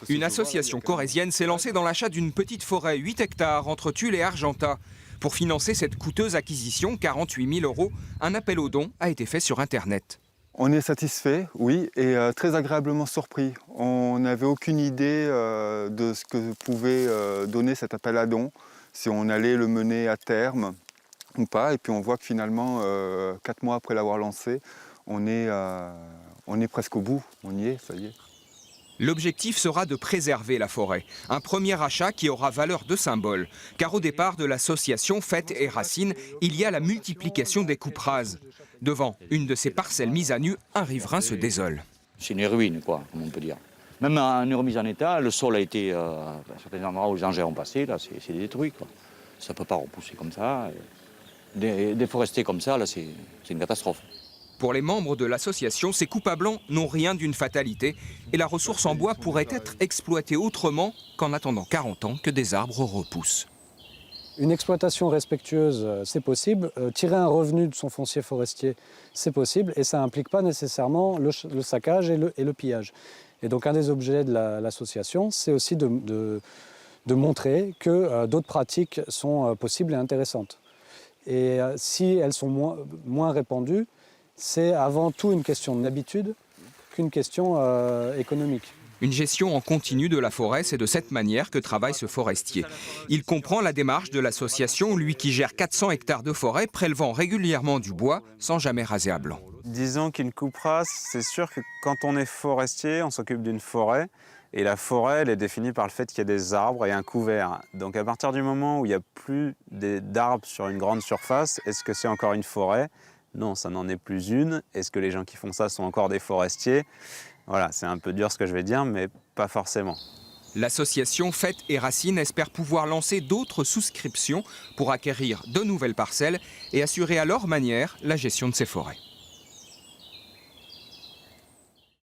Une association corrézienne s'est lancée dans l'achat d'une petite forêt, 8 hectares, entre Tulle et Argentat. Pour financer cette coûteuse acquisition, 48 000 €, un appel aux dons a été fait sur Internet. On est satisfait, oui, et très agréablement surpris. On n'avait aucune idée de ce que pouvait donner cet appel à dons, si on allait le mener à terme ou pas. Et puis on voit que finalement, 4 mois après l'avoir lancé, on est presque au bout, on y est, ça y est. L'objectif sera de préserver la forêt. Un premier achat qui aura valeur de symbole. Car au départ de l'association Fête et Racines, il y a la multiplication des coupes rases. Devant une de ces parcelles mises à nu, un riverain se désole. C'est une ruine, quoi, comme on peut dire. Même en remise en état, le sol a été, à certains endroits où les engins ont passé, là, c'est détruit, quoi. Ça ne peut pas repousser comme ça. Déforester comme ça, là, c'est une catastrophe. Pour les membres de l'association, ces coupes à blanc n'ont rien d'une fatalité et la ressource en bois pourrait être exploitée autrement qu'en attendant 40 ans que des arbres repoussent. Une exploitation respectueuse, c'est possible. Tirer un revenu de son foncier forestier, c'est possible. Et ça n'implique pas nécessairement le saccage et le pillage. Et donc un des objets de l'association, c'est aussi de montrer que d'autres pratiques sont possibles et intéressantes. Et si elles sont moins répandues, c'est avant tout une question d'habitude qu'une question économique. Une gestion en continu de la forêt, c'est de cette manière que travaille ce forestier. Il comprend la démarche de l'association, lui qui gère 400 hectares de forêt, prélevant régulièrement du bois sans jamais raser à blanc. Disons qu'une coupe rase, c'est sûr que quand on est forestier, on s'occupe d'une forêt. Et la forêt, elle est définie par le fait qu'il y a des arbres et un couvert. Donc à partir du moment où il n'y a plus d'arbres sur une grande surface, est-ce que c'est encore une forêt ? Non, ça n'en est plus une. Est-ce que les gens qui font ça sont encore des forestiers ? Voilà, c'est un peu dur ce que je vais dire, mais pas forcément. L'association Fête et Racines espère pouvoir lancer d'autres souscriptions pour acquérir de nouvelles parcelles et assurer à leur manière la gestion de ces forêts.